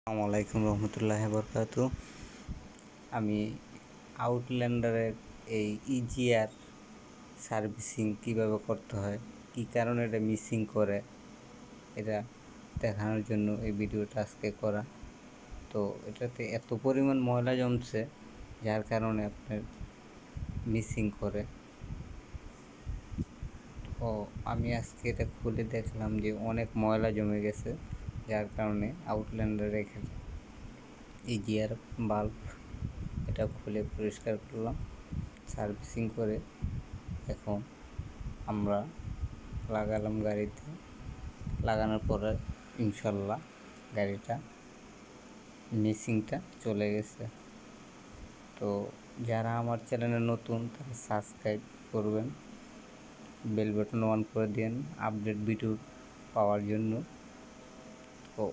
আসসালামু আলাইকুম রহমতুল্লাহ বরকাতু। আমি আউটল্যান্ডারের এই ইজিআর সার্ভিসিং কিভাবে করতে হয়, কি কারণে এটা মিসিং করে, এটা দেখানোর জন্য এই ভিডিওটা আজকে করা। তো এটাতে এত পরিমাণ ময়লা জমছে যার কারণে আপনার মিসিং করে। তো আমি আজকে এটা খুলে দেখলাম যে অনেক ময়লা জমে গেছে, যার কারণে আউটল্যান্ডার এখানে ইজিআর বাল্ব এটা খুলে পরিষ্কার করলাম, সার্ভিসিং করে এখন আমরা লাগালাম গাড়িতে। লাগানোর পরে ইনশাল্লাহ গাড়িটা মিসিংটা চলে গেছে। তো যারা আমার চ্যানেলে নতুন তারা সাবস্ক্রাইব করবেন, বেল বাটন অন করে দিন আপডেট ভিডিও পাওয়ার জন্য। তো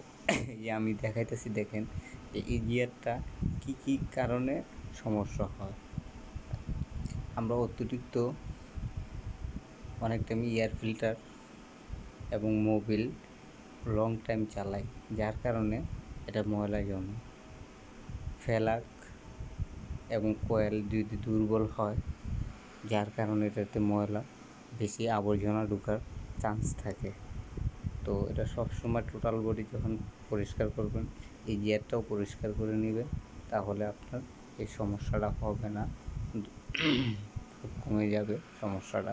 এই আমি দেখাইতেছি, দেখেন যে এই গিয়ারটা কী কারণে সমস্যা হয়। আমরা অতিরিক্ত অনেক টাইম এয়ার ফিল্টার এবং মোবিল লং টাইম চালাই, যার কারণে এটা ময়লা জমে। ফেলাক এবং কয়েল যদি দুর্বল হয়, যার কারণে এটাতে ময়লা বেশি আবর্জনা ঢোকার চান্স থাকে। তো এটা সবসময় টোটাল বডি যখন পরিষ্কার করবেন, এই গিয়ারটাও পরিষ্কার করে নেবেন, তাহলে আপনার এই সমস্যাটা হবে না, খুব কমে যাবে সমস্যাটা।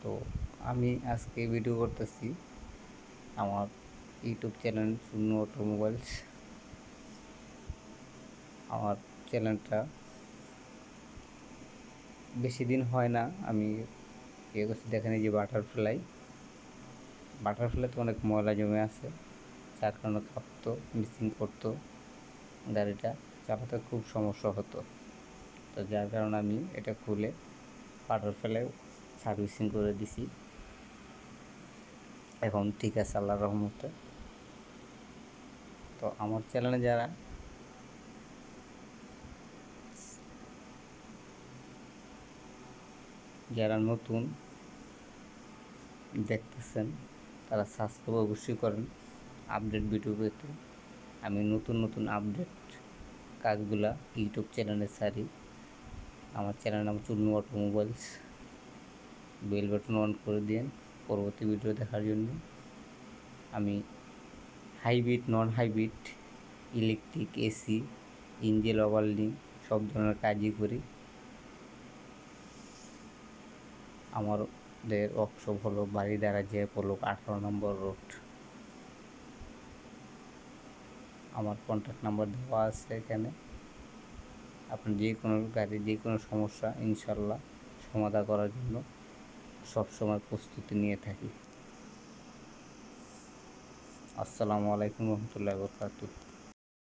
তো আমি আজকে ভিডিও করতেছি আমার ইউটিউব চ্যানেল চুন্নু অটোমোবাইলস। আমার চ্যানেলটা বেশি দিন হয় না, আমি ইয়ে করছি, দেখেন এই যে বাটারফ্লাইতে অনেক ময়লা জমে আছে, যার কারণে কাঁপতো, মিসিং করতো, গাড়িটা চালাতে খুব সমস্যা হতো। তো যার কারণে আমি এটা খুলে বাটারফ্লাই সার্ভিসিং করে দিছি। এখন ঠিক আছে আল্লাহর রহমতে। তো আমার চ্যানেলে যারা নতুন দেখতেছেন তারা সাবস্ক্রাইব অবশ্যই করেন আপডেট ভিডিও পেতে। আমি নতুন আপডেট কাজগুলা ইউটিউব চ্যানেলে ছাড়ি। আমার চ্যানেলের নাম Chunnu automobiles. Bell button on করে দিন পরবর্তী ভিডিও দেখার জন্য। আমি hybrid, non hybrid, electric, AC, engine overhauling সব ধরনের কাজই করি। আমাদের ওয়ার্কশপ হলো বাড়িধারা জেপোলো 18 নম্বর রোড। আমার কন্ট্যাক্ট নাম্বার দেওয়া আছে এখানে। আপনি যে কোনো গাড়ির যে কোনো সমস্যা ইনশাল্লাহ সমাধান করার জন্য সবসময় প্রস্তুতি নিয়ে থাকি। আসসালামু আলাইকুম রহমতুল্লাহি ওয়া বারাকাতুহু।